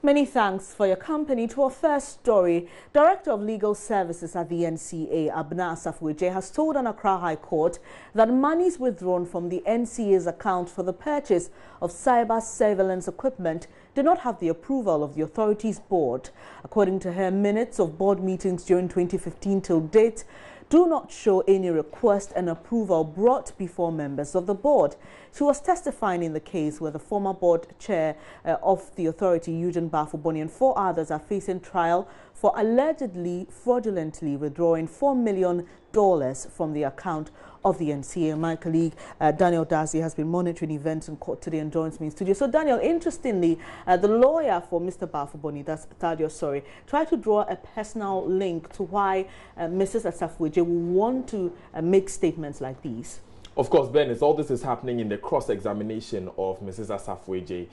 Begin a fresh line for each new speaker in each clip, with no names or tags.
Many thanks for your company. To our first story, Director of Legal Services at the NCA, Abna Asafweje, has told an Accra High Court that monies withdrawn from the NCA's account for the purchase of cyber surveillance equipment do not have the approval of the authority's board. According to her, minutes of board meetings during 2015 till date do not show any request and approval brought before members of the board. She was testifying in the case where the former board chair of the authority, Eugene Bafuboni, and 4 others are facing trial for allegedly fraudulently withdrawing $4 million from the account of the NCA. My colleague Daniel Dazi has been monitoring events in court today and joins me in studio. So Daniel, interestingly, the lawyer for Mr. Bafuboni, that's Thaddeus, sorry, tried to draw a personal link to why Mrs. Asafweje will want to make statements like these.
Of course, Bernice, all this is happening in the cross-examination of Mrs. Asafweje.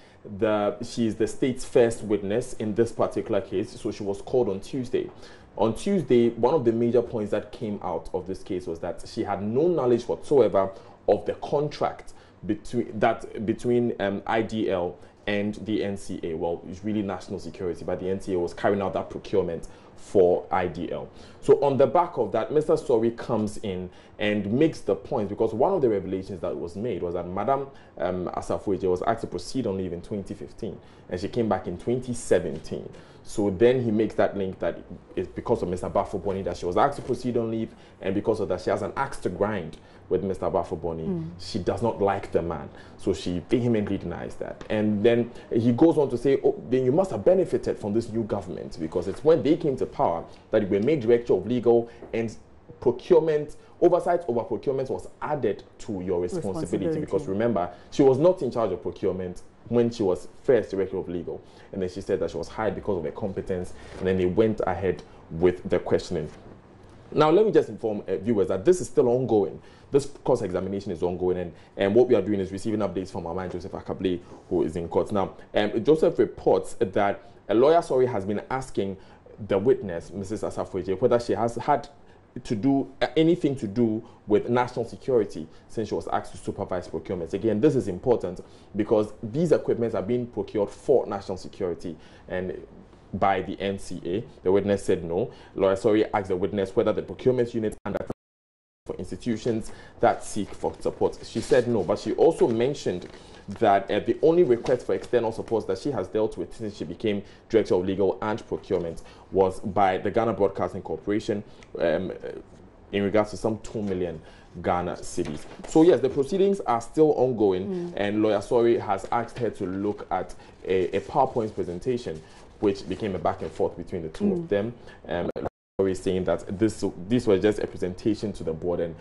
She is the state's first witness in this particular case, so she was called on Tuesday. On Tuesday, one of the major points that came out of this case was that she had no knowledge whatsoever of the contract between IDL and the NCA. Well, it's really national security, but the NCA was carrying out that procurement for IDL. So on the back of that, Mr. Sori comes in and makes the point, because one of the revelations that was made was that Madam Asafweje was asked to proceed on leave in 2015, and she came back in 2017. So then he makes that link that it's because of Mr. Bafuboni that she was asked to proceed on leave, and because of that she has an axe to grind with Mr. Bafuboni. She does not like the man, so she vehemently denies that. And then he goes on to say, oh, then you must have benefited from this new government, because it's when they came to power that you were made Director of Legal, and procurement, oversight over procurement was added to your responsibility. Because remember, she was not in charge of procurement when she was first Director of Legal, and then she said that she was hired because of her competence, and then they went ahead with the questioning. Now, let me just inform viewers that this is still ongoing. This cross-examination is ongoing, and what we are doing is receiving updates from our man, Joseph Akable, who is in court. Now, Joseph reports that a lawyer, has been asking the witness, Mrs. Asafweje, whether she has had to do anything to do with national security since she was asked to supervise procurements. Again, this is important because these equipments are being procured for national security and by the NCA. The witness said no. Lawyer Sori asked the witness whether the procurement unit under for institutions that seek for support. She said no, but she also mentioned that the only request for external support that she has dealt with since she became Director of Legal and Procurement was by the Ghana Broadcasting Corporation in regards to some 2 million Ghana cedis. So yes, the proceedings are still ongoing, and Lawyer Sori has asked her to look at a PowerPoint presentation, which became a back and forth between the two of them. Is saying that this was just a presentation to the board, and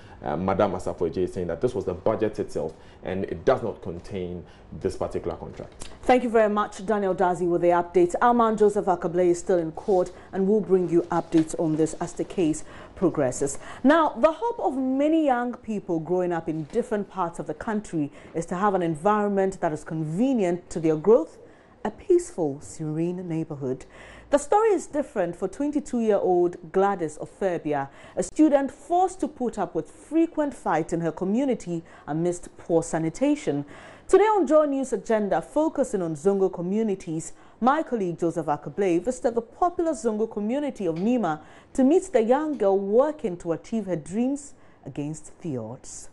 Madam Asafweje is saying that this was the budget itself and it does not contain this particular contract.
Thank you very much, Daniel Dazi, with the updates. Our man Joseph Akable is still in court, and we'll bring you updates on this as the case progresses. Now, the hope of many young people growing up in different parts of the country is to have an environment that is convenient to their growth, a peaceful, serene neighborhood. The story is different for 22-year-old Gladys Oferbia, a student forced to put up with frequent fights in her community amidst poor sanitation. Today on Joy News Agenda, focusing on Zongo communities, my colleague Joseph Akable visited the popular Zongo community of Nima to meet the young girl working to achieve her dreams against the odds.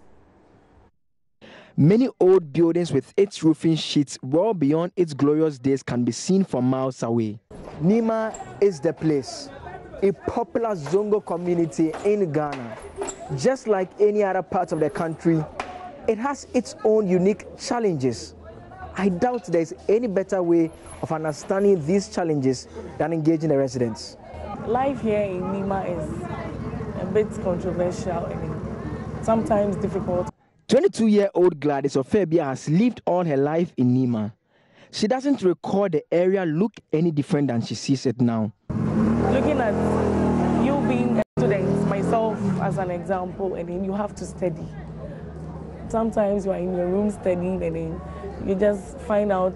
Many old buildings with its roofing sheets well beyond its glorious days can be seen from miles away. Nima is the place, a popular Zongo community in Ghana. Just like any other part of the country, it has its own unique challenges. I doubt there is any better way of understanding these challenges than engaging the residents.
Life here in Nima is a bit controversial and sometimes difficult.
22-year-old Gladys Oferbia has lived all her life in Nima. She doesn't recall the area look any different than she sees it now.
Looking at you being a student, myself as an example, and then you have to study. Sometimes you are in your room studying and then you just find out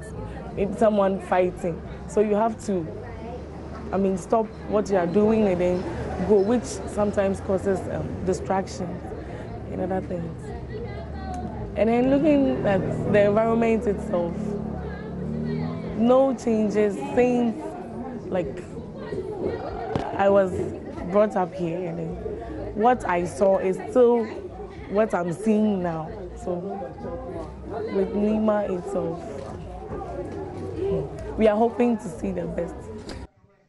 it's someone fighting. So you have to, stop what you are doing and then go, which sometimes causes distractions and other things. And then looking at the environment itself, no changes since like I was brought up here, and then what I saw is still what I'm seeing now. So with Nima itself, we are hoping to see the best.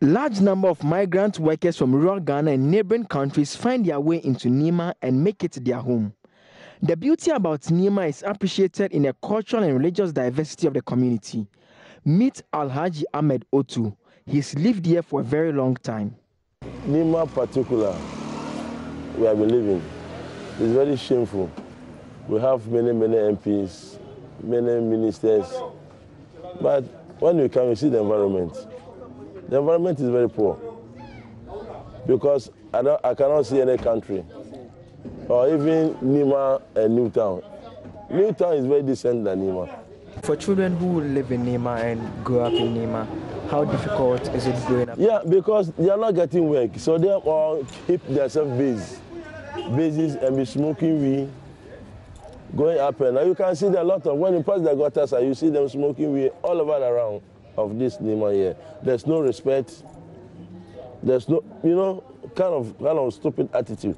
Large number of migrant workers from rural Ghana and neighboring countries find their way into Nima and make it their home. The beauty about Nima is appreciated in the cultural and religious diversity of the community. Meet Alhaji Ahmed Otu. He's lived here for a very long time.
Nima particular, we have been living. It's very shameful. We have many MPs, many ministers, but when you come, you see the environment. The environment is very poor because I cannot see any country, or even Nima and Newtown. Newtown is very different than Nima.
For children who live in Nima and grow up in Nima, how difficult is it growing up?
Yeah, because they are not getting work, so they all keep themselves bases and be smoking weed, going up and down. You can see there a lot of, when you pass the gutters, you see them smoking weed all over around of this Nima here. There's no respect. There's no, kind of stupid attitude.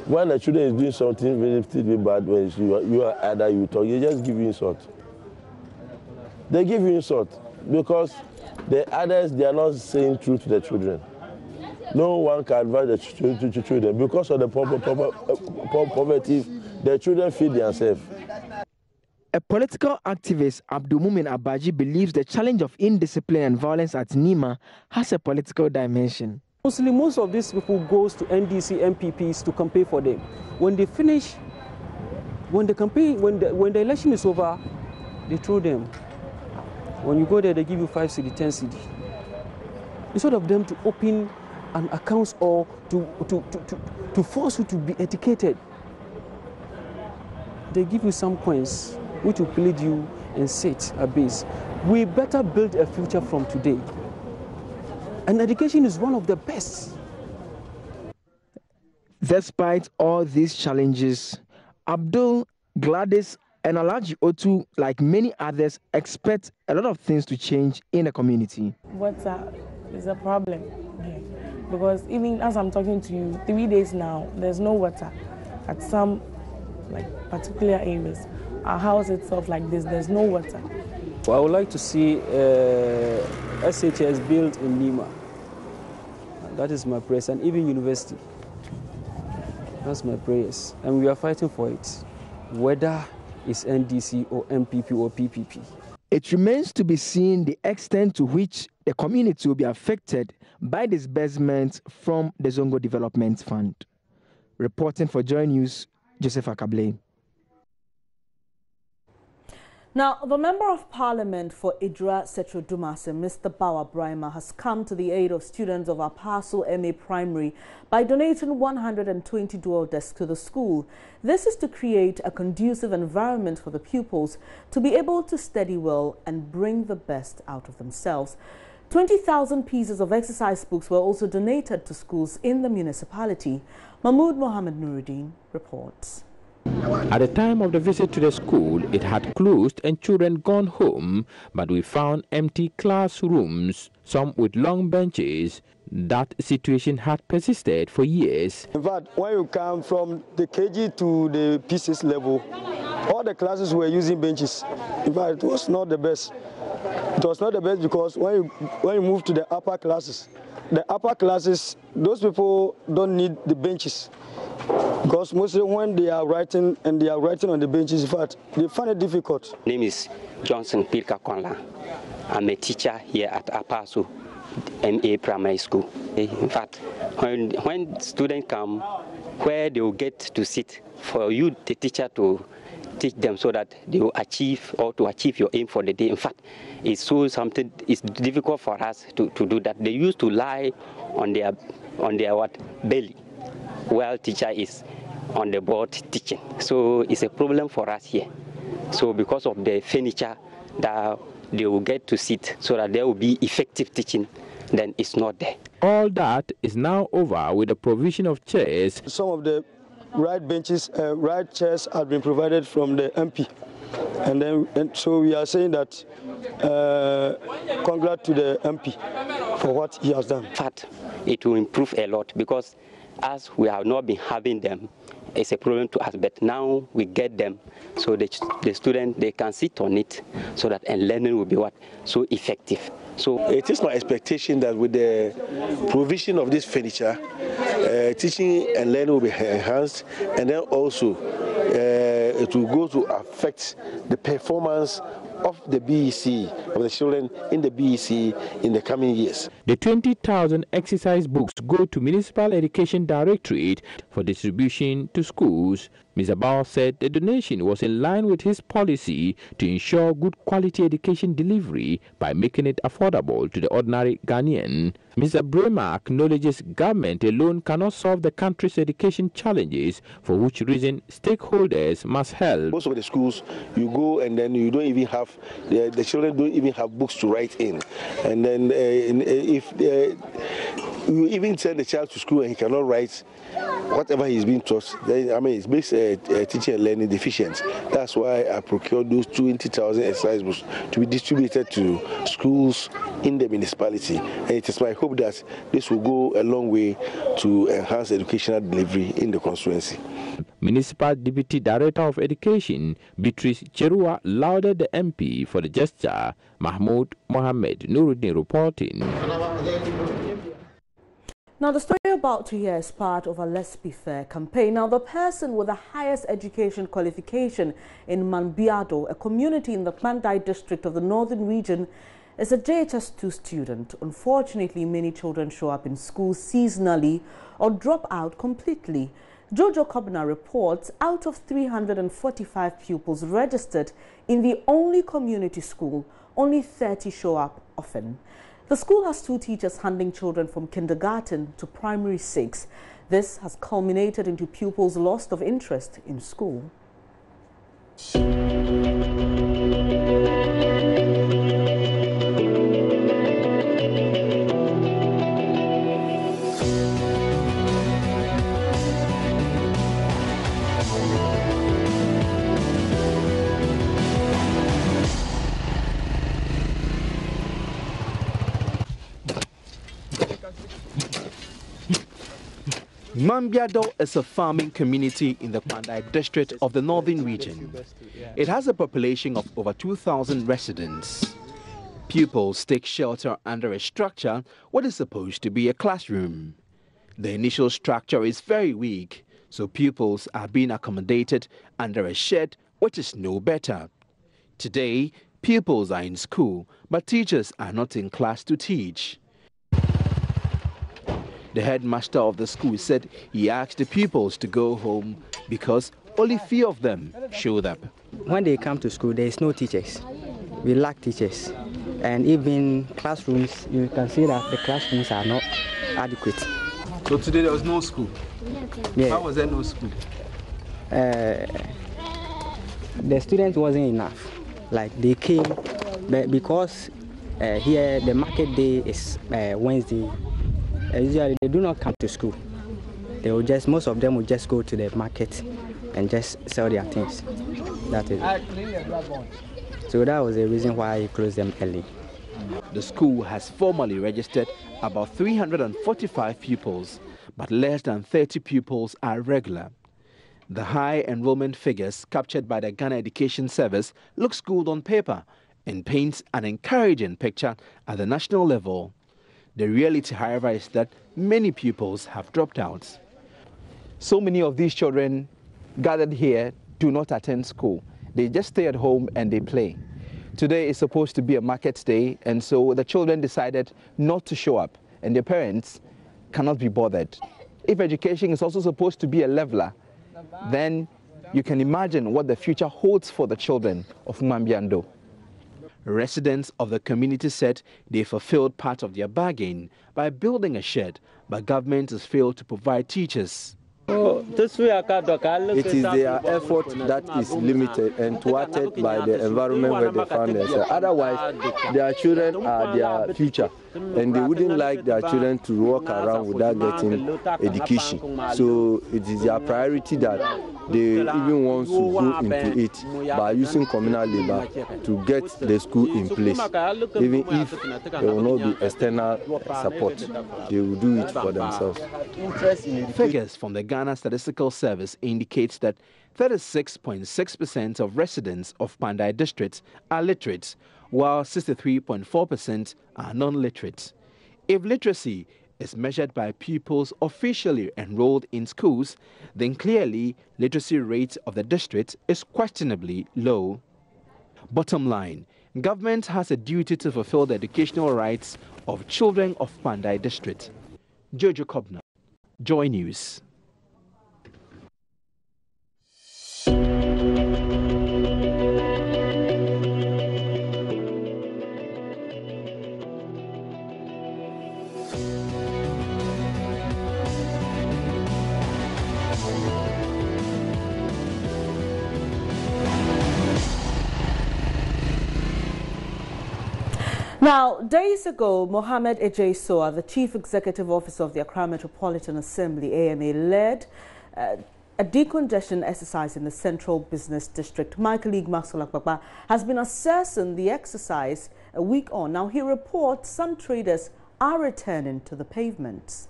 When the children is doing something very bad, when you are either you talk, you just give you insult. They give you insult because the others, they are not saying truth to the children. No one can advise the children because of the poverty. The children feed themselves.
A political activist, Abdulmumin Abaji, believes the challenge of indiscipline and violence at Nima has a political dimension.
Mostly, most of these people goes to NDC MPPs to campaign for them. When they finish, when the election is over, they throw them. When you go there, they give you 5 cedi, 10 cedi. Instead of them to open an account or to force you to be educated, they give you some coins which will plead you and sit a base. We better build a future from today. And education is one of the best.
Despite all these challenges, Abdul, Gladys, and Alhaji Otu, like many others, expect a lot of things to change in the community.
Water is a problem here because even as I'm talking to you, 3 days now, there's no water at some particular areas. Our house itself like this, there's no water.
Well, I would like to see SHS built in Nima. That is my prayers, and even university. That's my prayers, and we are fighting for it, whether it's NDC or MPP or PPP.
It remains to be seen the extent to which the community will be affected by disbursements from the Zongo Development Fund. Reporting for Joy News, Joseph Akable.
Now, the Member of Parliament for Idris Setrodumase, Mr. Bawa Brahima, has come to the aid of students of Apaso MA Primary by donating 120 dual desks to the school. This is to create a conducive environment for the pupils to be able to study well and bring the best out of themselves. 20,000 pieces of exercise books were also donated to schools in the municipality. Mahmoud Mohammed Nuruddin reports.
At the time of the visit to the school, it had closed and children gone home, but we found empty classrooms, some with long benches. That situation had persisted for years.
In fact, when you come from the KG to the P6 level, all the classes were using benches. In fact, it was not the best. It was not the best because when you move to the upper classes, those people don't need the benches. Because mostly when they are writing on the benches, in fact, they find it difficult.
My name is Johnson Pirka Konla. I'm a teacher here at Apaso MA Primary School. In fact, when students come, where they will get to sit for you, the teacher, to teach them so that they will achieve your aim for the day. In fact, it's difficult for us to do that. They used to lie on their belly, while teacher is on the board teaching. So it's a problem for us here. So because of the furniture that they will get to sit so that there will be effective teaching, then it's not there.
All that is now over with the provision of chairs.
Some of the right benches, right chairs have been provided from the MP. And so we are saying that congrats to the MP for what he has done.
In fact, it will improve a lot because as we have not been having them, it's a problem to us, but now we get them, so the student, they can sit on it, so that and learning will be so effective. So
it is my expectation that with the provision of this furniture, teaching and learning will be enhanced, and then also it will go to affect the performance of the BEC, of the children in the BEC in the coming years.
The 20,000 exercise books go to Municipal Education Directorate for distribution to schools. Mr. Bao said the donation was in line with his policy to ensure good quality education delivery by making it affordable to the ordinary Ghanaian. Mr. Bremer acknowledges government alone cannot solve the country's education challenges, for which reason stakeholders must help.
Most of the schools, you go and then you don't even have, the children don't even have books to write in. And then if you even send the child to school and he cannot write whatever he's being taught, then, I mean, it makes teaching and learning deficient. That's why I procured those 20,000 exercise books to be distributed to schools in the municipality. And it is my hope that this will go a long way to enhance educational delivery in the constituency.
Municipal Deputy Director of Education, Beatrice Cherua, lauded the MP for the gesture. Mahmoud Mohammed Nuruddin reporting.
Now, the story you're about to hear is part of a Let's Be Fair campaign. Now, the person with the highest education qualification in Mambiado, a community in the Mandai district of the Northern Region, is a JHS2 student. Unfortunately, many children show up in school seasonally or drop out completely. Jojo Kobna reports out of 345 pupils registered in the only community school, only 30 show up often. The school has 2 teachers handling children from kindergarten to primary 6. This has culminated into pupils' loss of interest in school.
Mambiado is a farming community in the Mandai district of the Northern Region. It has a population of over 2,000 residents. Pupils take shelter under a structure what is supposed to be a classroom. The initial structure is very weak, so pupils are being accommodated under a shed which is no better. Today, pupils are in school, but teachers are not in class to teach. The headmaster of the school said he asked the pupils to go home because only few of them showed up.
When they come to school, there is no teachers. We lack teachers. And even classrooms, you can see that the classrooms are not adequate.
So today there was no school?
Yeah.
How was there no school?
The students wasn't enough. Like they came, but because here the market day is Wednesday, usually they do not come to school. They will just, most of them will just go to the market and just sell their things. That is it. So that was the reason why he closed them early.
The school has formally registered about 345 pupils, but less than 30 pupils are regular. The high enrollment figures captured by the Ghana Education Service looks good on paper and paints an encouraging picture at the national level. The reality, however, is that many pupils have dropped out. So many of these children gathered here do not attend school. They just stay at home and they play. Today is supposed to be a market day, and so the children decided not to show up, and their parents cannot be bothered. If education is also supposed to be a leveler, then you can imagine what the future holds for the children of Mambiando. Residents of the community said they fulfilled part of their bargain by building a shed, but government has failed to provide teachers. It is their effort that is limited and thwarted by the environment where they found themselves. Otherwise, their children are their future, and they wouldn't like their children to walk around without getting education. So it is their priority that they even want to go into it by using communal labor to get the school in place. Even if there will not be external support, they will do it for themselves. Figures from the Ghana Statistical Service indicates that 36.6% of residents of Pandai districts are literate, while 63.4% are non-literate. If literacy is measured by pupils officially enrolled in schools, then clearly literacy rate of the district is questionably low. Bottom line, government has a duty to fulfill the educational rights of children of Pandai district. Jojo Kobna, Joy News.
Now, days ago, Mohammed Ejaisoa, the Chief Executive Officer of the Accra Metropolitan Assembly, AMA, led a decongestion exercise in the Central Business District. Michael Igmasolakbaba has been assessing the exercise a week on. Now, he reports some traders are returning to the pavements.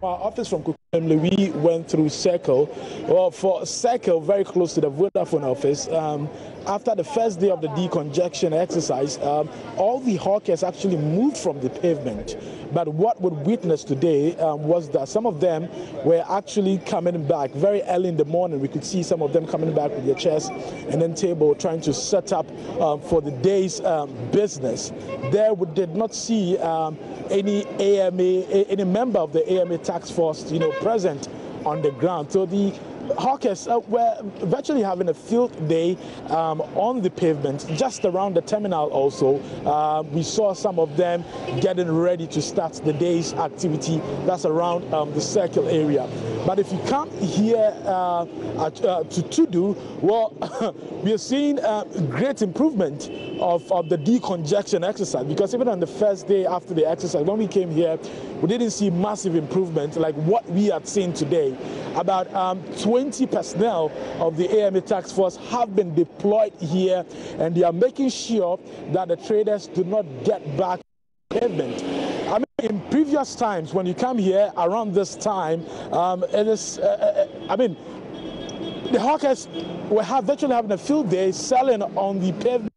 Our office from Kukumle, we went through Circle. Well, for Circle, very close to the Vodafone office, after the first day of the decongestion exercise, all the hawkers actually moved from the pavement. But what we witnessed today was that some of them were actually coming back very early in the morning. We could see some of them coming back with their chairs and then table, trying to set up for the day's business. There we did not see any member of the AMA task force, present on the ground. So the hawkers were virtually having a field day on the pavement, just around the terminal also. We saw some of them getting ready to start the day's activity. That's around the Circle area. But if you come here to Tudu, well, we are seeing great improvement of the decongestion exercise, because even on the first day after the exercise, when we came here, we didn't see massive improvement like what we had seen today. About 20 personnel of the AMA task force have been deployed here, and they are making sure that the traders do not get back to the pavement. I mean, in previous times, when you come here around this time, it is, the hawkers were virtually having a field day selling on the pavement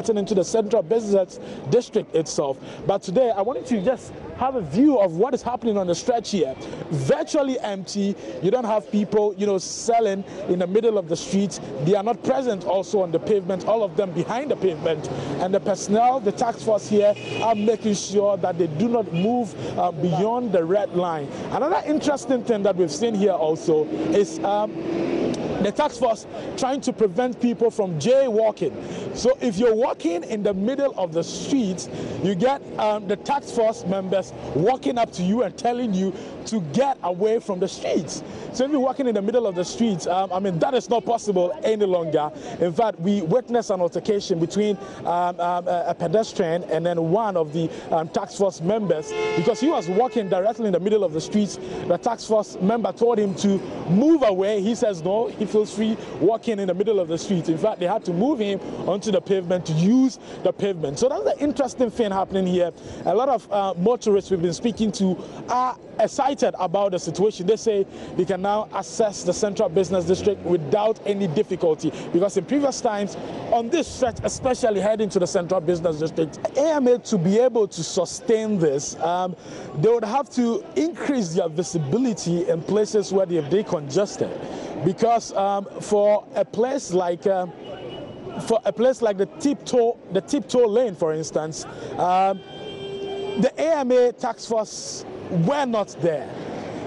into the Central Business District itself. But today, I wanted to just have a view of what is happening on the stretch here. Virtually empty. You don't have people, selling in the middle of the streets. They are not present also on the pavement, all of them behind the pavement. And the personnel, the task force here, are making sure that they do not move beyond the red line. Another interesting thing that we've seen here also is the task force trying to prevent people from jaywalking. So if you're walking in the middle of the streets, you get the task force members walking up to you and telling you to get away from the streets. So if you're walking in the middle of the streets, that is not possible any longer. In fact, we witnessed an altercation between a pedestrian and then one of the task force members, because he was walking directly in the middle of the streets. The task force member told him to move away. He says no, he feels free walking in the middle of the streets. In fact, they had to move him onto the pavement to use the pavement. So that's the interesting thing happening here. A lot of motorists we've been speaking to are excited about the situation. They say they can now access the Central Business District without any difficulty, because in previous times on this stretch, especially heading to the Central Business District, AMA, to be able to sustain this, they would have to increase their visibility in places where they have decongested, because for a place like the tiptoe lane, for instance, the AMA task force were not there.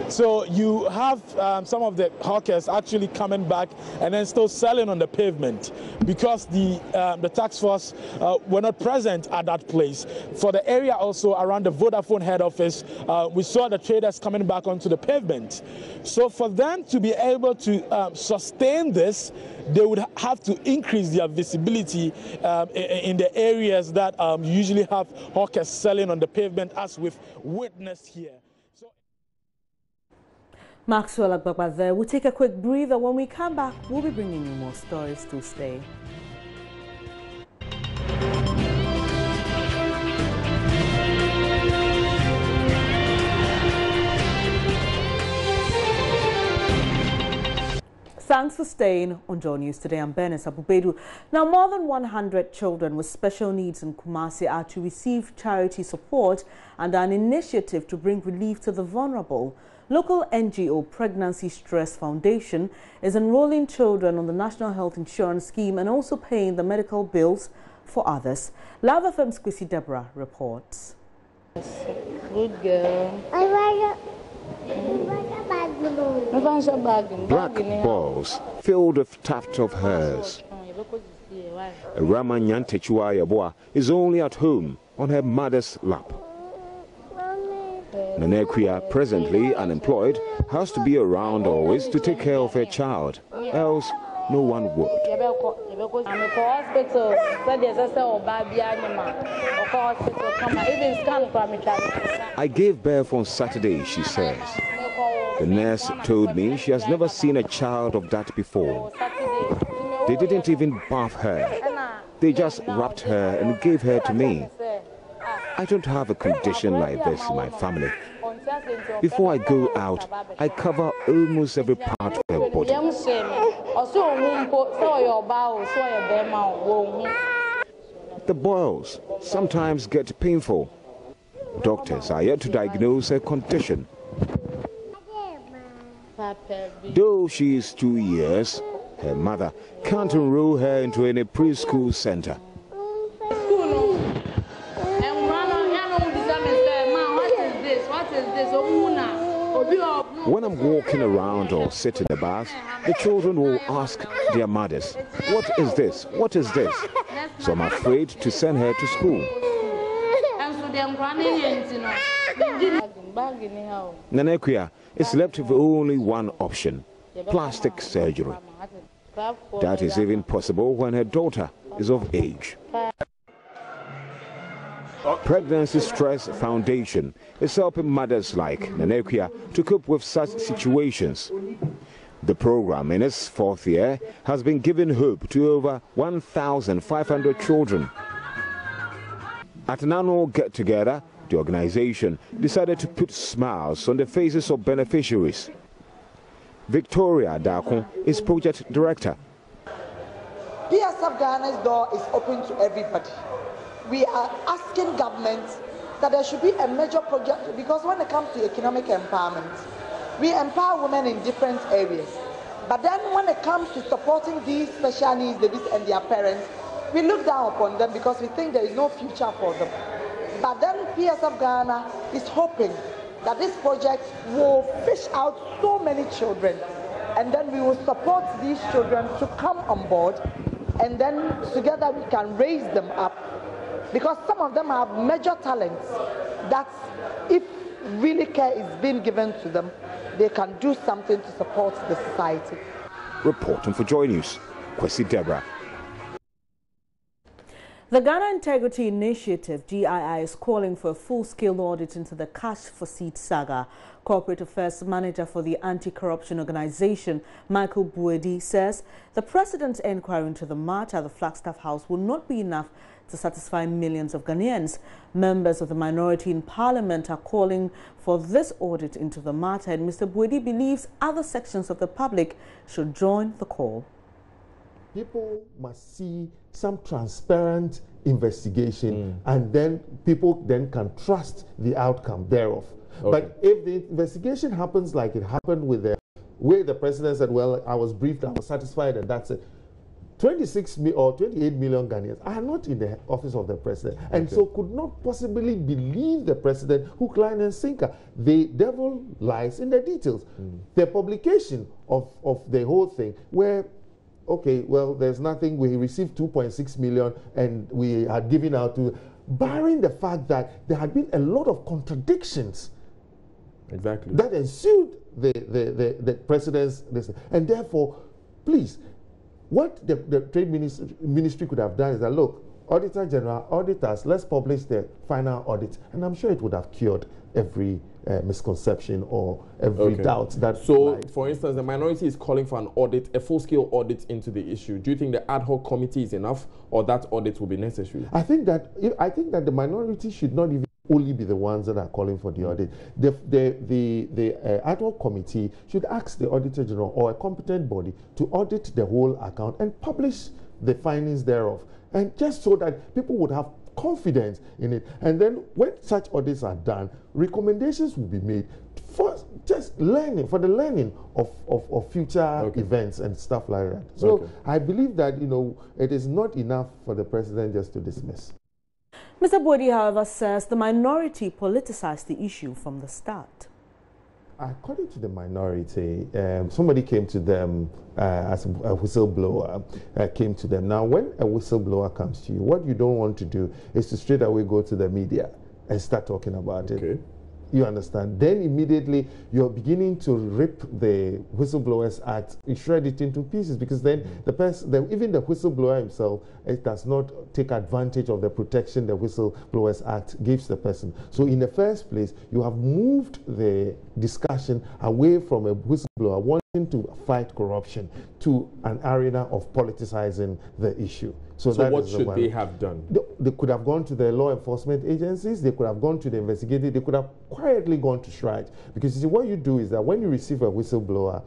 So you have some of the hawkers actually coming back and then still selling on the pavement because the task force were not present at that place. For the area also around the Vodafone head office, we saw the traders coming back onto the pavement. So for them to be able to sustain this, they would have to increase their visibility in the areas that usually have hawkers selling on the pavement, as we've witnessed here.
Maxwell Agbagba there. We'll take a quick breather. When we come back, we'll be bringing you more stories to stay. Thanks for staying on Joy News today. I'm Bernice Abubedu. Now, more than 100 children with special needs in Kumasi are to receive charity support and an initiative to bring relief to the vulnerable. Local NGO Pregnancy Stress Foundation is enrolling children on the National Health Insurance Scheme and also paying the medical bills for others. Love FM's Kwesi Deborah reports.
Good girl.
Black balls filled with tufts of hairs. Ramanyan Techuayabwa is only at home on her mother's lap. Nanekia, presently unemployed, has to be around always to take care of her child, else no one would. I gave birth on Saturday, she says. The nurse told me she has never seen a child of that before. They didn't even bath her. They just wrapped her and gave her to me. I don't have a condition like this in my family. Before I go out, I cover almost every part of her body. The boils sometimes get painful. Doctors are yet to diagnose her condition. Though she is 2 years, her mother can't enroll her into any preschool center. When I'm walking around or sit in the bus, the children will ask their mothers, "What is this? What is this?" So I'm afraid to send her to school. Nanekia is left with only one option: plastic surgery. That is even possible when her daughter is of age. Pregnancy Stress Foundation is helping mothers like Nanekia to cope with such situations. The program, in its 4th year, has been giving hope to over 1,500 children. At an annual get-together, the organization decided to put smiles on the faces of beneficiaries. Victoria Dakon is project director.
PSF Ghana's door is open to everybody. We are asking government that there should be a major project, because when it comes to economic empowerment, we empower women in different areas. But then when it comes to supporting these special needs babies and their parents, we look down upon them because we think there is no future for them. But then PSF Ghana is hoping that this project will fish out so many children, and then we will support these children to come on board, and then together we can raise them up. Because some of them have major talents that, if really care is being given to them, they can do something to support the society.
Reporting for Joy News, Kwesi Deborah.
The Ghana Integrity Initiative, GII, is calling for a full-scale audit into the cash for seed saga. Corporate Affairs Manager for the Anti-Corruption Organization, Michael Buedi, says the President's inquiry into the matter at the Flagstaff House will not be enough to satisfy millions of Ghanaians. Members of the minority in Parliament are calling for this audit into the matter, and Mr. Buedi believes other sections of the public should join the call.
People must see some transparent investigation, and then people then can trust the outcome thereof. Okay. But if the investigation happens like it happened with the way the President said, well, I was briefed, I was satisfied, and that's it, or 28 million Ghanaians are not in the office of the president, and so could not possibly believe the president hook, line, and sinker. The devil lies in the details. The publication of the whole thing, where, okay, well, there's nothing, we received 2.6 million and we had given out to, barring the fact that there had been a lot of contradictions that ensued the president's list. And therefore, please, what the Trade Ministry could have done is that, look, Auditor General, auditors, let's publish the final audit. And I'm sure it would have cured every misconception or every doubt.
So, for instance, the minority is calling for an audit, a full-scale audit into the issue. Do you think the ad hoc committee is enough, or that audit will be necessary?
I think that the minority should not even only be the ones that are calling for the audit. The ad hoc committee should ask the Auditor General or a competent body to audit the whole account and publish the findings thereof, and just so that people would have confidence in it. And then when such audits are done, recommendations will be made for just learning, for the learning of future events and stuff like that. So I believe that, you know, it is not enough for the president just to dismiss.
Mr. Bodi, however, says the minority politicized the issue from the start.
According to the minority, somebody came to them as a whistleblower, came to them. Now, when a whistleblower comes to you, what you don't want to do is to straight away go to the media and start talking about it. You understand? Then immediately you're beginning to rip the Whistleblowers Act, you shred it into pieces, because then even the whistleblower himself, it does not take advantage of the protection the Whistleblowers Act gives the person. So in the first place, you have moved the discussion away from a whistleblower wanting to fight corruption to an arena of politicizing the issue.
So what should they have done?
They could have gone to the law enforcement agencies, they could have gone to the investigative, they could have quietly gone to SHRIDE. Because you see, what you do is that when you receive a whistleblower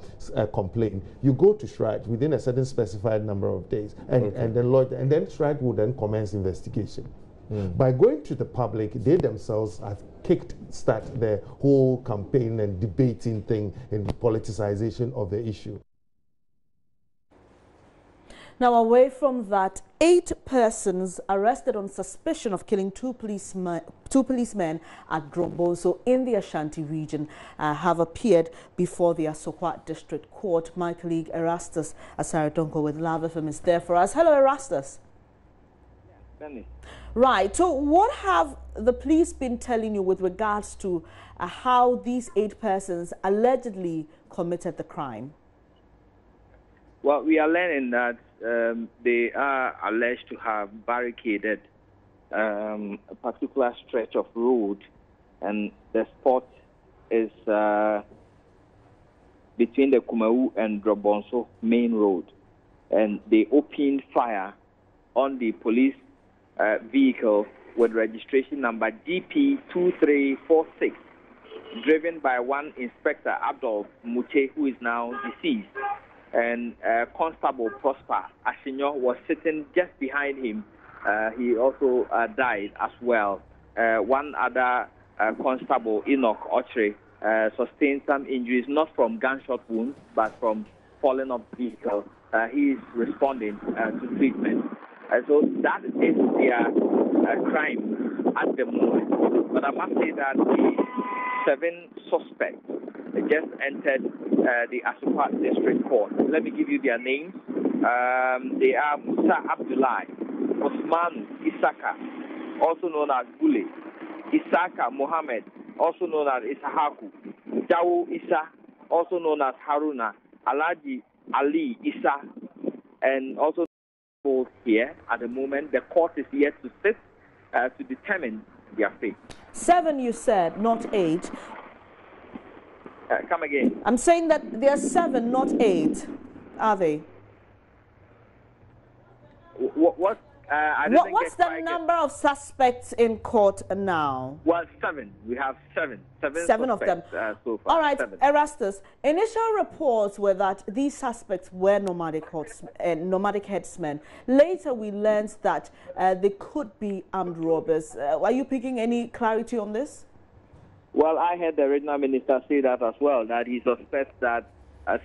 complaint, you go to SHRIDE within a certain specified number of days, and then SHRIDE will then commence investigation. By going to the public, they themselves have start the whole campaign and debating thing in the politicization of the issue.
Now, away from that, 8 persons arrested on suspicion of killing two policemen at Gromboso in the Ashanti region have appeared before the Asokwa District Court. My colleague Erastus Asaritonko with Love FM is there for us. Hello, Erastus. Right. So what have the police been telling you with regards to how these 8 persons allegedly committed the crime?
Well, we are learning that they are alleged to have barricaded a particular stretch of road, and the spot is between the Kumau and Gromboso main road. And they opened fire on the police vehicle with registration number GP2346, driven by one Inspector Abdul Muche, who is now deceased. And Constable Prosper Ashinyo was sitting just behind him. He also died as well. One other Constable, Enoch Ochre, sustained some injuries, not from gunshot wounds, but from falling off the vehicle. He is responding to treatment. So that is their crime at the moment. But I must say that the 7 suspects just entered the Asokwa District Court. Let me give you their names. They are Musa Abdullah, Osman Isaka, also known as Bule, Isaka Mohammed, also known as Isahaku, Dawo Isa, also known as Haruna, Alaji Ali Isa, and also here at the moment. The court is yet to sit to determine their fate.
7, you said, not 8.
Come again.
I'm saying that there are 7, not 8. Are they?
What's
the number of suspects in court now?
Well, 7. We have 7.
7 of them.
So far.
All right,
7.
Erastus. Initial reports were that these suspects were nomadic headsmen. Later, we learned that they could be armed robbers. Are you picking any clarity on this?
Well, I heard the regional minister say that as well, that he suspects that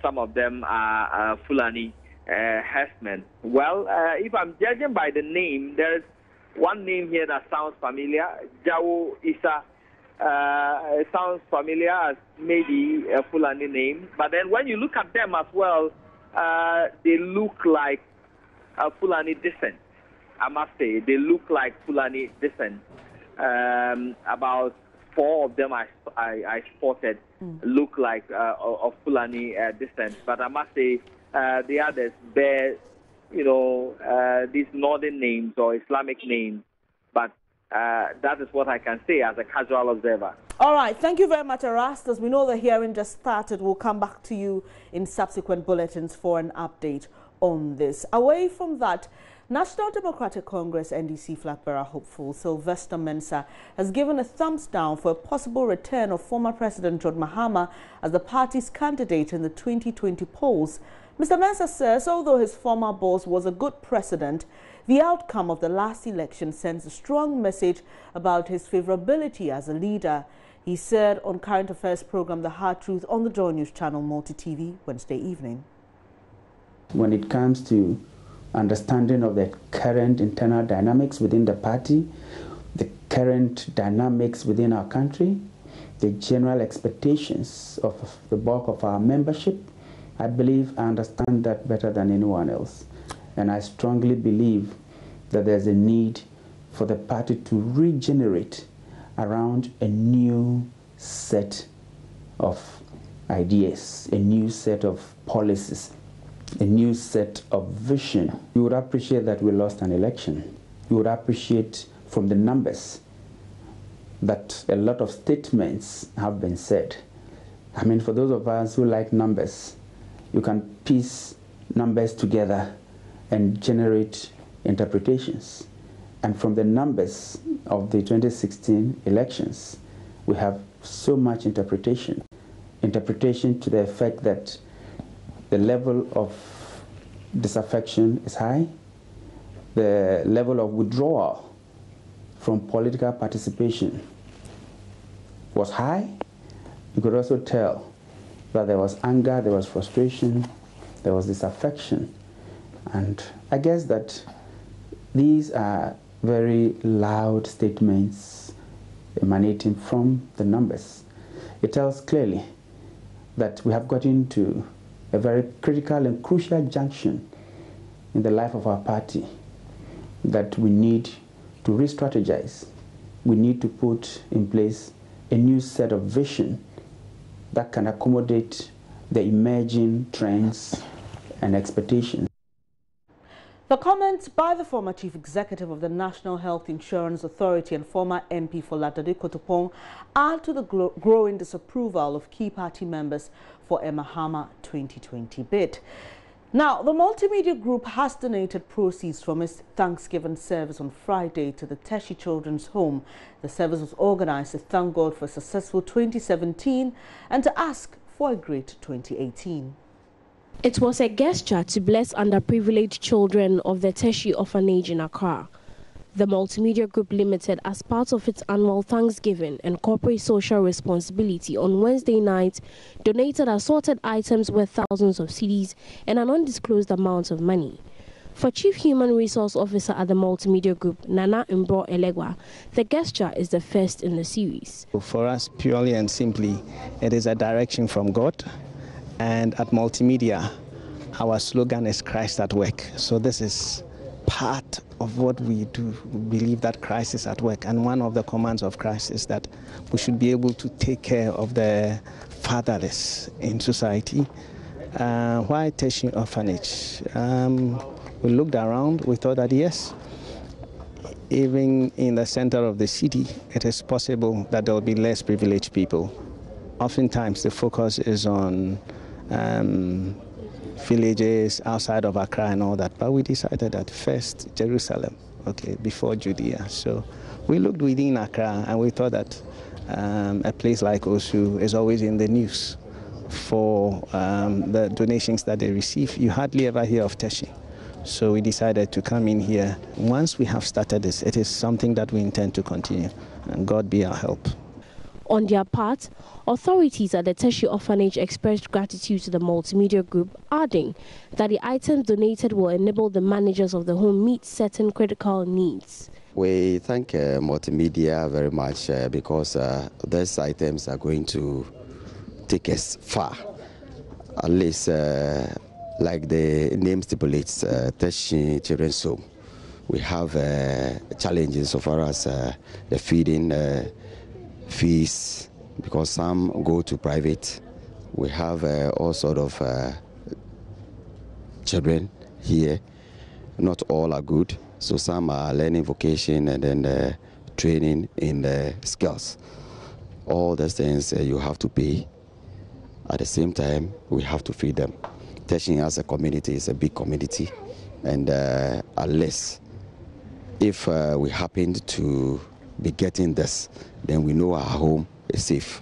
some of them are Fulani herdsmen? Well, if I'm judging by the name, there's one name here that sounds familiar. Jawo Isa sounds familiar as maybe a Fulani name. But then when you look at them as well, they look like Fulani descent. I must say, they look like Fulani descent. About 4 of them I spotted look like of Fulani descent. But I must say, the others bear, these northern names or Islamic names. But that is what I can say as a casual observer.
All right, thank you very much, Erastus. We know the hearing just started. We'll come back to you in subsequent bulletins for an update on this. Away from that, National Democratic Congress NDC flag bearer hopeful Sylvester Mensah has given a thumbs down for a possible return of former President John Mahama as the party's candidate in the 2020 polls. Mr. Mensah says although his former boss was a good president, the outcome of the last election sends a strong message about his favorability as a leader. He said on current affairs program The Hard Truth on the Joy News Channel Multi-TV Wednesday evening.
When it comes to understanding of the current internal dynamics within the party, the current dynamics within our country, the general expectations of the bulk of our membership, I believe I understand that better than anyone else. And I strongly believe that there's a need for the party to regenerate around a new set of ideas, a new set of policies, a new set of vision. You would appreciate that we lost an election. You would appreciate from the numbers that a lot of statements have been said. I mean, for those of us who like numbers, you can piece numbers together and generate interpretations. And from the numbers of the 2016 elections, we have so much interpretation. Interpretation to the effect that the level of disaffection is high, the level of withdrawal from political participation was high. You could also tell that there was anger, there was frustration, there was disaffection. And I guess that these are very loud statements emanating from the numbers. It tells clearly that we have gotten to a very critical and crucial junction in the life of our party, that we need to re-strategize. We need to put in place a new set of vision that can accommodate the emerging trends and expectations.
The comments by the former Chief Executive of the National Health Insurance Authority and former MP for Ladade Kotopong add to the growing disapproval of key party members for a Mahama 2020 bid. Now, the multimedia group has donated proceeds from its Thanksgiving service on Friday to the Teshi Children's Home. The service was organized to thank God for a successful 2017 and to ask for a great 2018.
It was a gesture to bless underprivileged children of the Teshi Orphanage in Accra. The Multimedia Group Limited, as part of its annual Thanksgiving and corporate social responsibility on Wednesday night, donated assorted items worth thousands of cedis and an undisclosed amount of money. For Chief Human Resource Officer at the Multimedia Group, Nana Mbro Elegwa, the gesture is the first in the series.
For us, purely and simply, it is a direction from God. And at Multimedia, our slogan is Christ at Work. So this is part of what we do. We believe that Christ is at work. And one of the commands of Christ is that we should be able to take care of the fatherless in society. Why Teshi Orphanage? We looked around, we thought that yes, even in the center of the city, it is possible that there will be less privileged people. Oftentimes the focus is on villages outside of Accra and all that, but we decided that first Jerusalem, before Judea. So we looked within Accra and we thought that a place like Osu is always in the news for the donations that they receive. You hardly ever hear of Teshi. So we decided to come in here. Once we have started this, it is something that we intend to continue, and God be our help.
On their part, authorities at the Tertiary Orphanage expressed gratitude to the multimedia group, adding that the items donated will enable the managers of the home meet certain critical needs.
We thank multimedia very much because these items are going to take us far. At least, like the name stipulates, Tertiary Children's Home. We have challenges so far as the feeding fees, because some go to private. We have all sort of children here. Not all are good, so some are learning vocation and then training in the skills. All those things you have to pay. At the same time, we have to feed them. Tertiary as a community is a big community, and unless if we happen to be getting this, then we know our home is safe.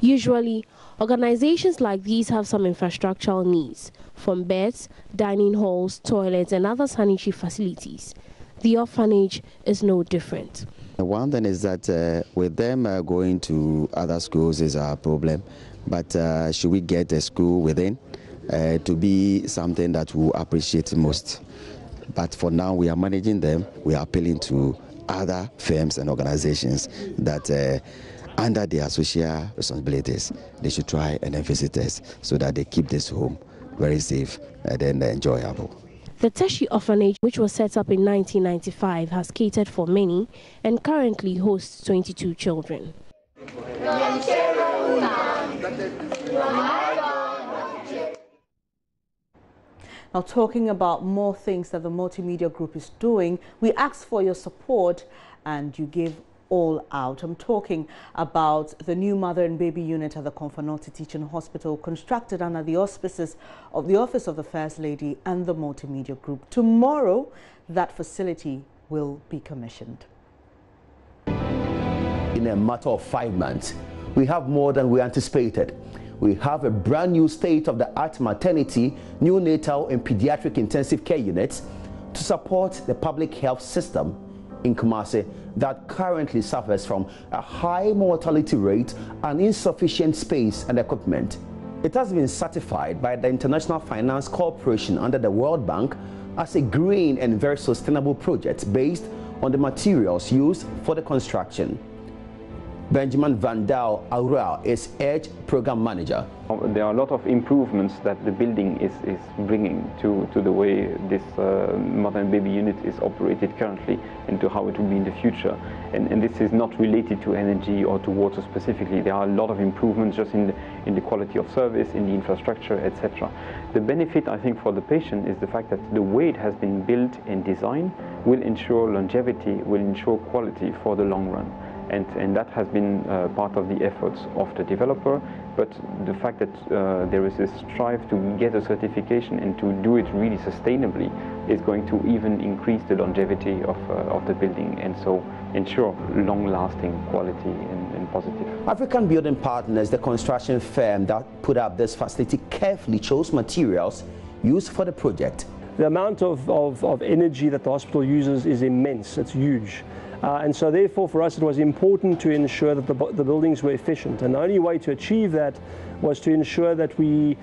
Usually, organizations like these have some infrastructural needs, from beds, dining halls, toilets, and other sanitary facilities. The orphanage is no different.
One thing is that with them going to other schools is our problem, but should we get a school within to be something that we appreciate most? But for now, we are managing them. We are appealing to other firms and organizations that under their social responsibilities, they should try and then visit us so that they keep this home very safe and then enjoyable.
The Tertiary Orphanage, which was set up in 1995, has catered for many and currently hosts 22 children.
Now, talking about more things that the multimedia group is doing, we ask for your support and you give all out. I'm talking about the new mother and baby unit at the Konfanoti Teaching Hospital, constructed under the auspices of the Office of the First Lady and the multimedia group. Tomorrow, that facility will be commissioned.
In a matter of 5 months, we have more than we anticipated. We have a brand new state-of-the-art maternity, neonatal and pediatric intensive care units to support the public health system in Kumasi that currently suffers from a high mortality rate and insufficient space and equipment. It has been certified by the International Finance Corporation under the World Bank as a green and very sustainable project based on the materials used for the construction. Benjamin Van Dal Aura is Edge Program Manager.
There are a lot of improvements that the building is bringing to the way this mother and baby unit is operated currently and to how it will be in the future. And this is not related to energy or to water specifically. There are a lot of improvements just in the quality of service, in the infrastructure, etc. The benefit, I think, for the patient is the fact that the way it has been built and designed will ensure longevity, will ensure quality for the long run. And that has been part of the efforts of the developer, but the fact that there is a strive to get a certification and to do it really sustainably is going to even increase the longevity of the building and so ensure long-lasting quality and positive.
African Building Partners, the construction firm that put up this facility, carefully chose materials used for the project.
The amount of energy that the hospital uses is immense, it's huge. And so therefore for us it was important to ensure that the buildings were efficient, and the only way to achieve that was to ensure that we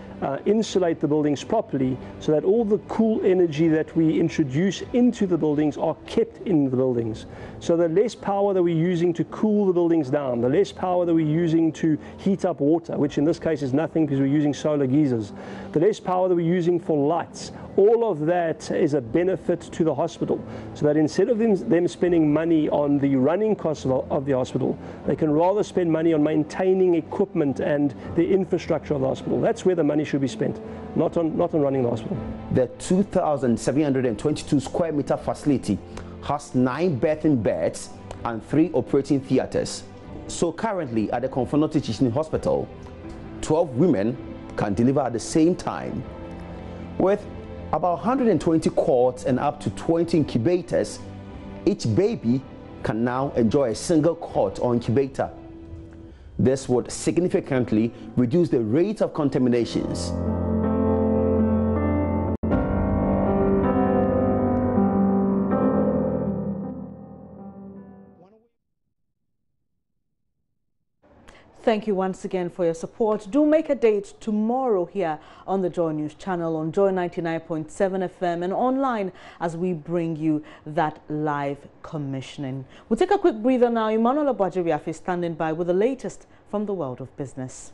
insulate the buildings properly so that all the cool energy that we introduce into the buildings are kept in the buildings. So the less power that we're using to cool the buildings down, the less power that we're using to heat up water, which in this case is nothing because we're using solar geysers, the less power that we're using for lights, all of that is a benefit to the hospital, so that instead of them spending money on the running costs of the hospital, they can rather spend money on maintaining equipment and the infrastructure of the hospital. That's where the money should be spent, not on running the hospital.
The 2,722 square meter facility has 9 berthing beds and 3 operating theaters. So currently at the Konfanoti Teaching Hospital, 12 women can deliver at the same time. With about 120 cots and up to 20 incubators, each baby can now enjoy a single cot or incubator. This would significantly reduce the rate of contaminations.
Thank you once again for your support. Do make a date tomorrow here on the Joy News channel on Joy 99.7 FM and online as we bring you that live commissioning. We'll take a quick breather now. Emmanuel Abwajibiafi is standing by with the latest from the world of business.